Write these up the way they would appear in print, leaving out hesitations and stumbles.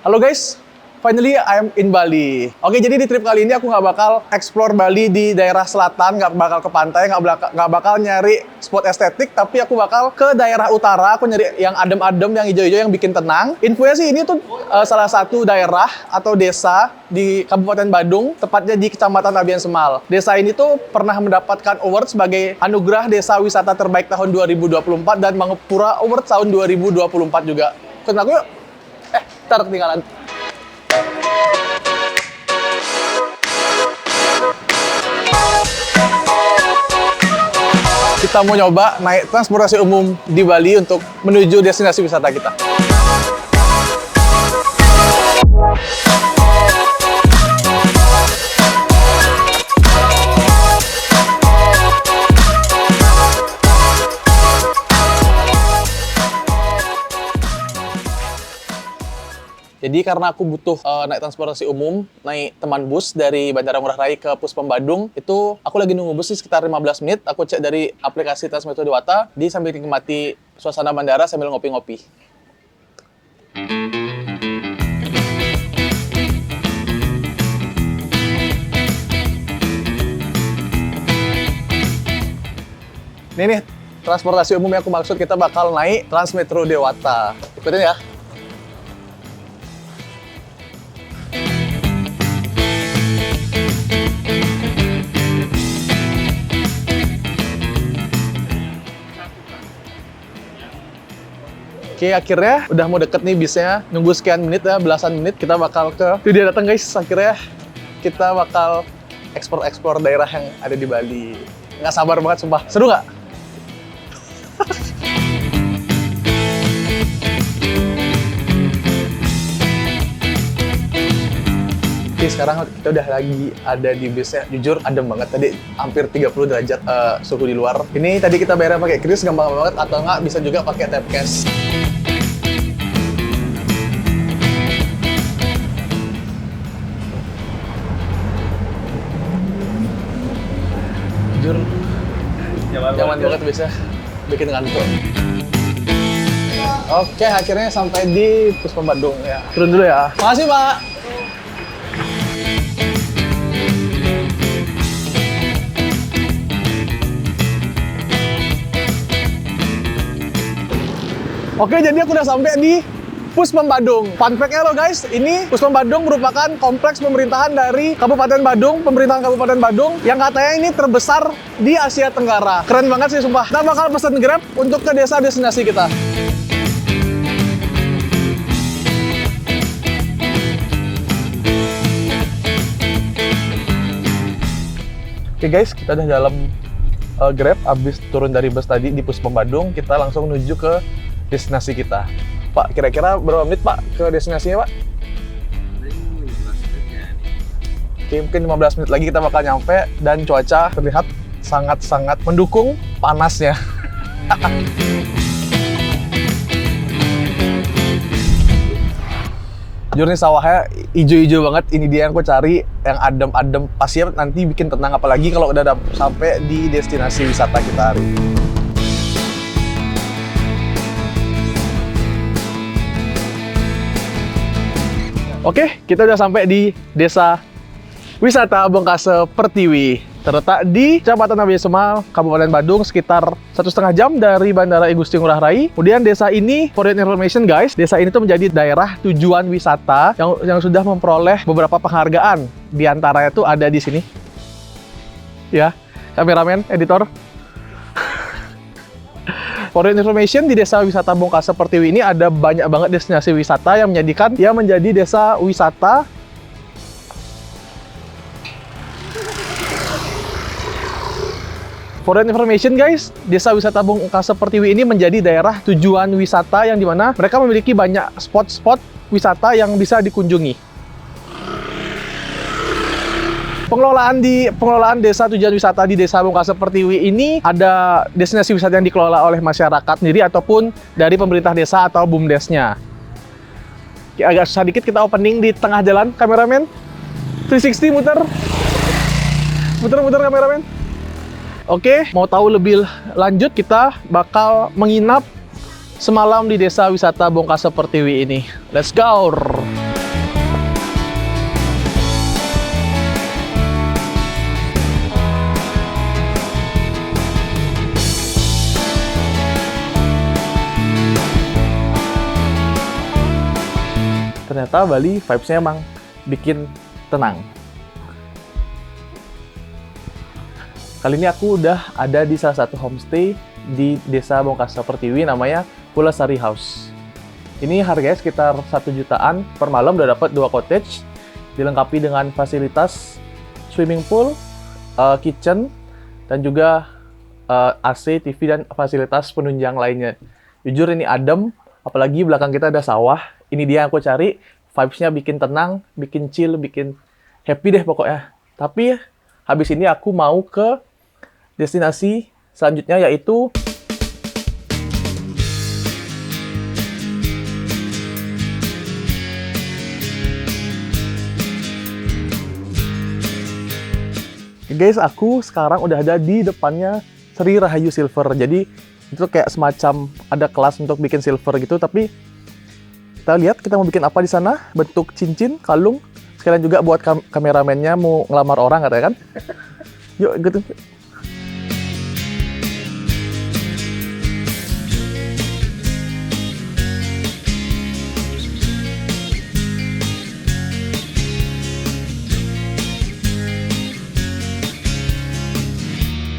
Halo guys, finally I'm in Bali. Oke, jadi di trip kali ini aku nggak bakal explore Bali di daerah selatan, nggak bakal ke pantai, nggak bakal nyari spot estetik, tapi aku bakal ke daerah utara. Aku nyari yang adem-adem, yang hijau-hijau, yang bikin tenang. Infonya sih ini tuh salah satu daerah atau desa di Kabupaten Badung, tepatnya di Kecamatan Abian Semal. Desa ini tuh pernah mendapatkan award sebagai Anugerah Desa Wisata Terbaik tahun 2024 dan Mangepura Award tahun 2024 juga. Ikut aku yuk. Ntar ketinggalan. Kita mau nyoba naik transportasi umum di Bali untuk menuju destinasi wisata kita. Jadi karena aku butuh naik transportasi umum, naik teman bus dari Bandara Ngurah Rai ke Puspom Badung, itu aku lagi nunggu bus sekitar 15 menit. Aku cek dari aplikasi Transmetro Dewata, sambil nikmati suasana bandara sambil ngopi-ngopi. Ini nih, transportasi umum yang aku maksud, kita bakal naik Transmetro Dewata. Ikutin ya. Oke, akhirnya udah mau deket nih bisnya. Nunggu sekian menit ya, belasan menit, kita bakal ke... Tuh dia datang guys, akhirnya kita bakal explore daerah yang ada di Bali. Nggak sabar banget, sumpah. Seru nggak? Oke, sekarang kita udah lagi ada di bisnya. Jujur, adem banget. Tadi hampir 30 derajat suhu di luar. Ini tadi kita bayar pakai kris, gampang banget. Atau nggak, bisa juga pakai tap cash. Jujur, nyaman banget bisa bikin ngantuk. Oke, akhirnya sampai di Puspom Badung ya. Turun dulu ya. Makasih, Pak. Oke, jadi aku udah sampai di Puspom Badung. Fun fact-nya loh guys, ini Puspom Badung merupakan kompleks pemerintahan dari Kabupaten Badung, pemerintahan Kabupaten Badung, yang katanya ini terbesar di Asia Tenggara. Keren banget sih, sumpah. Kita bakal pesen Grab untuk ke desa destinasi kita. Oke guys, kita udah dalam Grab, abis turun dari bus tadi di Puspom Badung, kita langsung menuju ke destinasi kita. Pak, kira-kira berapa menit Pak ke destinasinya Pak? 15 menit ya. Oke, mungkin 15 menit lagi kita bakal nyampe dan cuaca terlihat sangat-sangat mendukung panasnya. Jujur nih sawahnya hijau-hijau banget. Ini dia yang aku cari, yang adem-adem. Pastinya nanti bikin tenang, apalagi kalau udah sampai di destinasi wisata kita hari ini. Oke, kita udah sampai di desa wisata Bongkase Pertiwi. Terletak di Kecamatan Abian Semal, Kabupaten Badung, sekitar 1,5 jam dari Bandara Igusti Ngurah Rai. Kemudian desa ini, for your information guys, desa ini tuh menjadi daerah tujuan wisata yang sudah memperoleh beberapa penghargaan. Di antaranya tuh ada di sini. Ya, kameramen, editor. For your information, di desa wisata Bongkase Pertiwi ini ada banyak banget destinasi wisata yang menjadi desa wisata For your information guys, desa wisata Bongkase Pertiwi ini menjadi daerah tujuan wisata yang dimana mereka memiliki banyak spot-spot wisata yang bisa dikunjungi. Pengelolaan desa tujuan wisata di desa Bongkase Pertiwi ini ada destinasi wisata yang dikelola oleh masyarakat sendiri ataupun dari pemerintah desa atau BUMDes-nya. Agak susah dikit kita opening di tengah jalan, kameramen. 360 muter kameramen. Oke, mau tahu lebih lanjut kita bakal menginap semalam di desa wisata Bongkase Pertiwi ini. Let's go! ternyata Bali vibes-nya emang bikin tenang. Kali ini aku udah ada di salah satu homestay di Desa Bongkasa Pertiwi, namanya Pulasari House. Ini harganya sekitar 1 jutaan per malam, udah dapat 2 cottage, dilengkapi dengan fasilitas swimming pool, kitchen, dan juga AC, TV, dan fasilitas penunjang lainnya. Jujur ini adem, apalagi belakang kita ada sawah. Ini dia yang aku cari, vibes-nya bikin tenang, bikin chill, bikin happy deh pokoknya. Tapi habis ini aku mau ke destinasi selanjutnya, yaitu guys, aku sekarang udah ada di depannya Sri Rahayu Silver. Jadi itu kayak semacam ada kelas untuk bikin silver gitu, tapi kita lihat kita mau bikin apa di sana, bentuk cincin, kalung, sekalian juga buat kameramennya mau ngelamar orang katanya kan. Yuk gitu.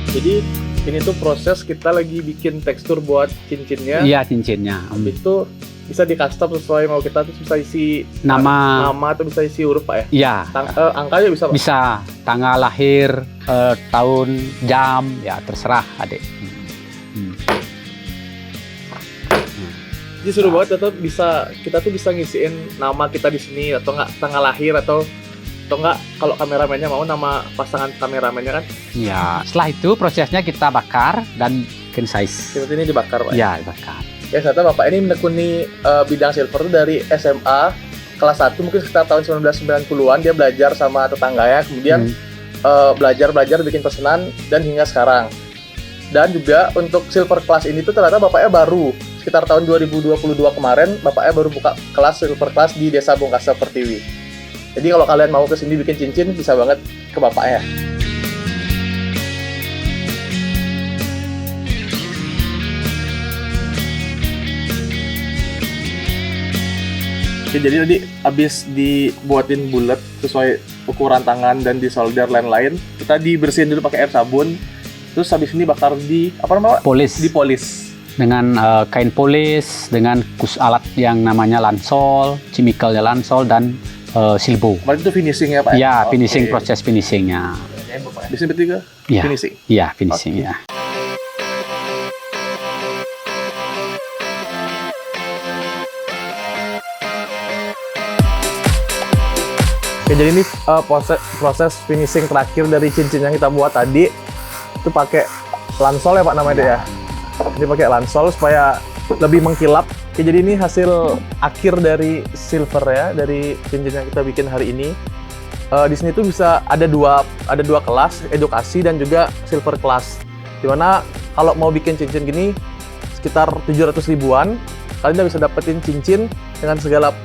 Jadi ini tuh proses kita lagi bikin tekstur buat cincinnya. Iya, cincinnya. Habis itu bisa di custom sesuai mau kita, tuh bisa isi nama atau bisa isi huruf Pak ya? Iya. Angkanya bisa Pak? Bisa. Tanggal lahir, tahun, jam, ya terserah adik. Jadi seru banget, atau kita tuh bisa ngisiin nama kita di sini, atau nggak tanggal lahir, atau nggak kalau kameramennya mau nama pasangan kameramennya kan. Ya, setelah itu prosesnya kita bakar dan bikin size. Seperti ini dibakar Pak. Ya, dibakar. Ya, ternyata Bapak ini menekuni bidang silver tuh dari SMA kelas 1, mungkin sekitar tahun 1990-an. Dia belajar sama tetangganya, kemudian belajar bikin pesanan, dan hingga sekarang. Dan juga untuk silver class ini tuh ternyata Bapaknya baru sekitar tahun 2022 kemarin, Bapaknya baru buka kelas silver class di Desa Bongkasa Pertiwi. Jadi kalau kalian mau kesini bikin cincin, bisa banget ke Bapaknya. Oke, jadi tadi habis dibuatin bulat sesuai ukuran tangan dan disolder lain-lain, kita dibersihin dulu pakai air sabun. Terus habis ini bakar di apa namanya? Polis. Dipolis. Dengan kain polis, dengan alat yang namanya lansol, chemicalnya lansol, dan silbo. Berarti itu finishing ya Pak? Ya, finishing, Oke. proses finishingnya. Di sini berarti ke Ya. finishing? Iya, finishing ya. Oke, jadi ini proses finishing terakhir dari cincin yang kita buat tadi. Itu pakai lansol ya Pak namanya ya? Ini pakai lansol supaya lebih mengkilap. Oke, jadi ini hasil akhir dari silver ya, dari cincin yang kita bikin hari ini. Di sini tuh bisa ada dua kelas, edukasi dan juga silver class. Dimana kalau mau bikin cincin gini sekitar 700 ribuan, kalian bisa dapetin cincin dengan segala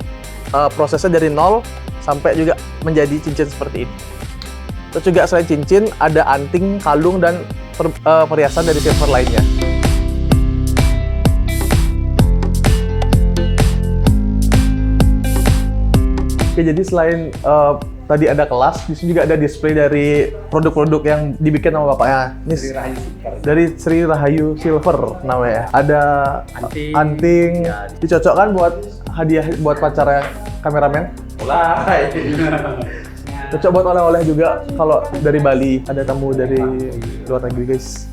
prosesnya dari nol sampai juga menjadi cincin seperti ini. Terus juga selain cincin ada anting, kalung, dan perhiasan dari silver lainnya. Oke, jadi selain tadi ada kelas, di sini juga ada display dari produk-produk yang dibikin sama Bapaknya. Ini dari Sri Rahayu Silver namanya. Ada anting, dicocokkan buat hadiah buat pacarnya kameramen. Cocok buat oleh-oleh juga kalau dari Bali, ada tamu dari luar negeri guys.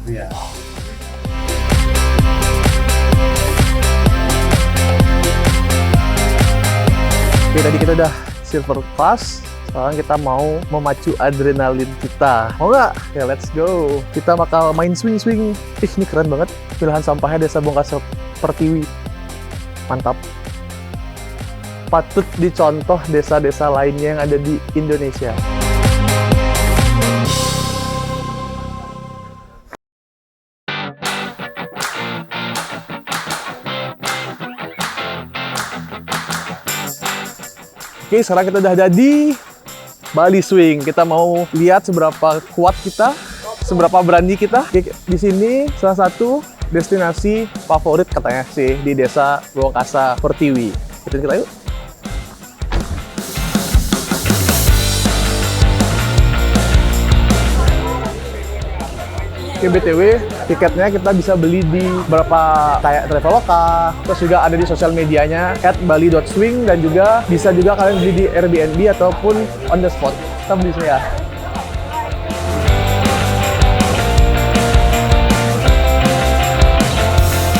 Oke, tadi kita udah silver class. Sekarang kita mau memacu adrenalin kita. Mau nggak? Ya, let's go. Kita bakal main swing-swing. Ini keren banget. Pilihan sampahnya Desa Bongkasa Pertiwi. Mantap. Patut dicontoh desa-desa lainnya yang ada di Indonesia. Oke, sekarang kita udah ada di Bali Swing. Kita mau lihat seberapa kuat kita, seberapa berani kita. Oke, di sini salah satu destinasi favorit katanya sih di Desa Bongkasa Pertiwi. Ikutin kita yuk. Oke, BTW, tiketnya kita bisa beli di beberapa kayak Traveloka, terus juga ada di sosial medianya @bali.swing, dan juga bisa juga kalian beli di Airbnb ataupun on the spot. Kita beli sini ya.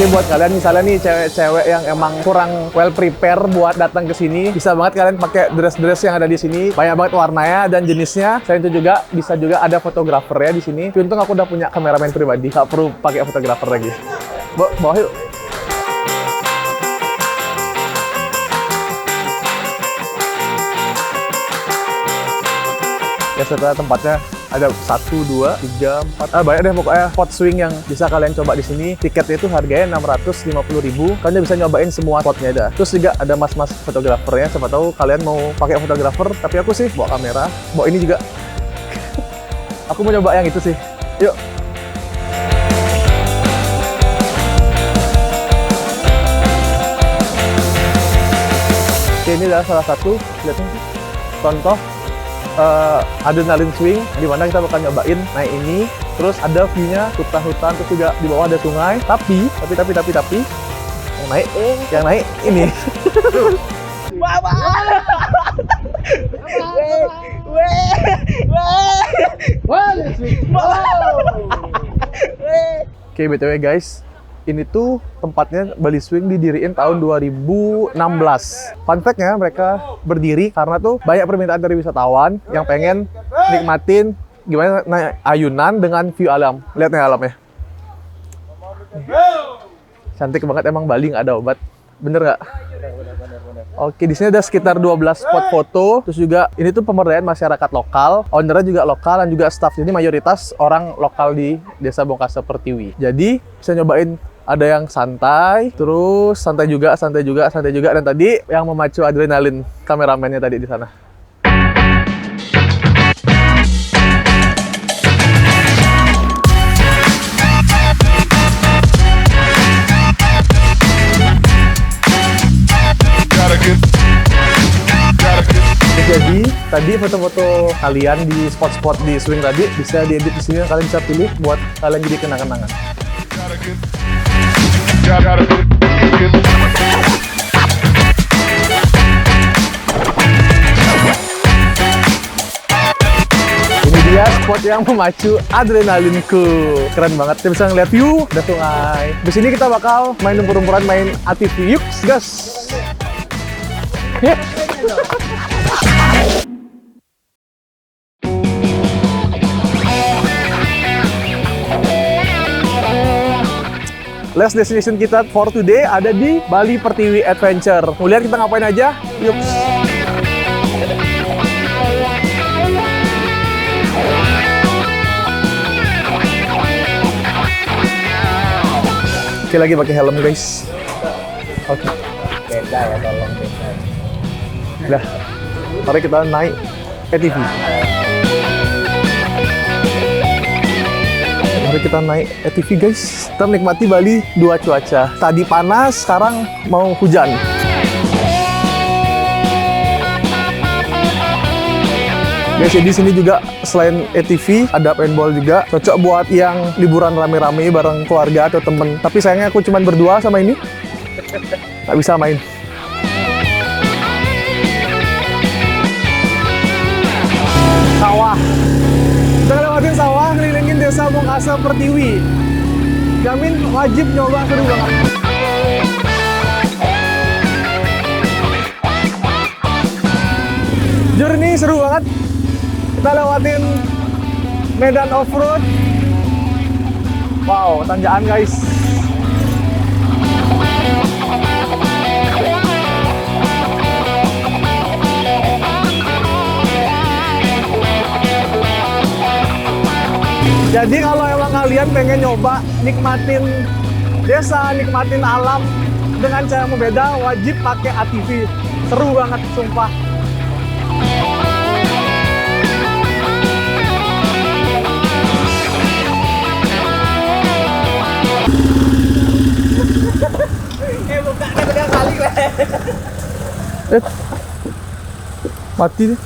Oke, buat kalian misalnya nih cewek-cewek yang emang kurang well prepare buat datang ke sini, bisa banget kalian pakai dress-dress yang ada di sini. Banyak banget warnanya dan jenisnya. Selain itu juga bisa juga ada fotografer ya di sini. Untung aku udah punya kameramen pribadi, nggak perlu pakai fotografer lagi. Bawa yuk. Ya, setelah tempatnya ada 1, 2, 3, 4, banyak deh pokoknya spot swing yang bisa kalian coba di sini. Tiketnya itu harganya 650.000. Kalian bisa nyobain semua spotnya ada. Terus juga ada mas-mas fotografernya. Siapa tahu kalian mau pakai fotografer, tapi aku sih bawa kamera, bawa ini juga. Aku mau coba yang itu sih. Yuk. Oke, ini adalah salah satu, lihat nih, contoh adrenaline swing di mana kita bakal nyobain naik ini, terus ada view-nya hutan-hutan, terus juga di bawah ada sungai, tapi yang naik ini. Oke, BTW guys, ini tuh tempatnya Bali Swing didiriin tahun 2016. Fun fact-nya, mereka berdiri karena tuh banyak permintaan dari wisatawan yang pengen nikmatin gimana naik ayunan dengan view alam. Lihat nih alamnya. Cantik banget, emang Bali nggak ada obat. Bener nggak? Oke, di sini ada sekitar 12 spot foto. Terus juga ini tuh pemberdayaan masyarakat lokal. Ownernya juga lokal dan juga staff. Jadi mayoritas orang lokal di Desa Bongkasa Pertiwi. Jadi bisa nyobain, ada yang santai, terus santai juga, dan tadi yang memacu adrenalin kameramennya tadi di sana. Jadi tadi foto-foto kalian di spot-spot di swing tadi bisa diedit di sini, kalian bisa pilih buat kalian jadi kenang-kenangan. Ini dia spot yang memacu adrenalinku. Keren banget, kita bisa ngeliat view, ada sungai. Di sini kita bakal main umpur-umpuran, main ATV. Yuk, gas! Yeah. Last destination kita for today ada di Bali Pertiwi Adventure. Mau lihat kita ngapain aja? Yuk. Oke, lagi pakai helm guys. Oke. Beda ya, tolong beda. Udah. Mari kita naik ATV. Mari kita naik ATV guys. Kita menikmati Bali dua cuaca. Tadi panas, sekarang mau hujan. Guys, di sini juga selain ATV ada paintball juga. Cocok buat yang liburan rame-rame bareng keluarga atau temen. Tapi sayangnya aku cuma berdua sama ini. Nggak bisa main. Sawah. Kita lewatin sawah, ngelilingin Desa Bongkasa Pertiwi. Jamin wajib nyoba, seru banget. Journey seru banget. Kita lewatin medan off-road. Wow, tanjakan guys. Jadi kalau emang kalian pengen nyoba nikmatin desa, nikmatin alam dengan cara yang berbeda, wajib pakai ATV. Seru banget, sumpah. Bukanya beda kali gue. Mati nih.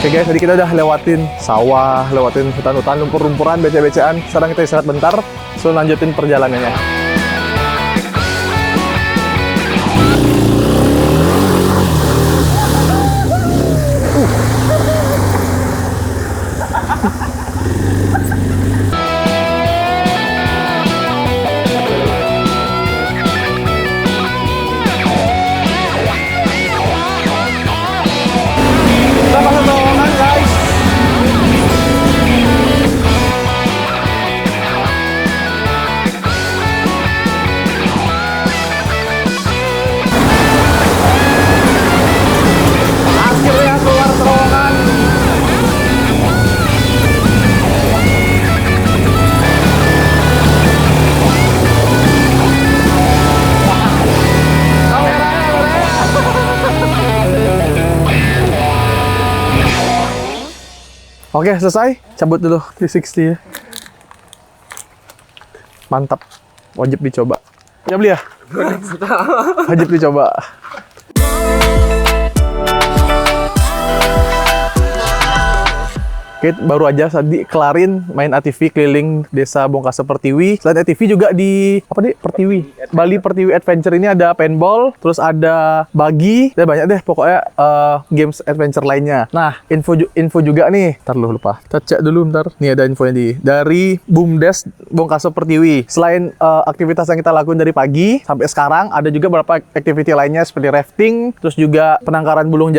Oke guys, tadi kita udah lewatin sawah, lewatin hutan-hutan, lumpur-lumpuran, beca-becaan. Sekarang kita istirahat bentar, sebelum lanjutin perjalanannya. Kita masuk terowongan guys. Akhirnya keluar terowongan. Oke, selesai. Cabut dulu 360 ya. Mantap. Wajib dicoba. Ya beli ya? Wajib dicoba. Oke, baru aja tadi kelarin main ATV keliling desa Bongkasa Pertiwi. Selain ATV juga di apa nih? Pertiwi. Bali Pertiwi Adventure ini ada paintball, terus ada buggy, dan banyak deh pokoknya games adventure lainnya. Nah, info juga nih. Ntar lu lupa. Kita cek dulu ntar. Nih ada infonya dari BUMDes Bongkasa Pertiwi. Selain aktivitas yang kita lakukan dari pagi sampai sekarang, ada juga beberapa aktiviti lainnya seperti rafting, terus juga penangkaran burung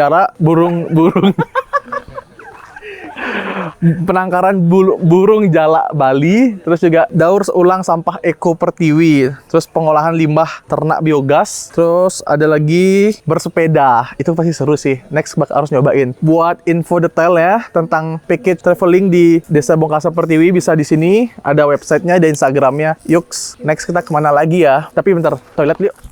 penangkaran burung jalak Bali, terus juga daur ulang sampah Eko Pertiwi, terus pengolahan limbah ternak biogas, terus ada lagi bersepeda. Itu pasti seru sih. Next bakal harus nyobain. Buat info detail ya tentang package traveling di Desa Bongkasa Pertiwi bisa di sini. Ada websitenya, ada Instagramnya. Yuks. Next kita kemana lagi ya? Tapi bentar, toilet yuk.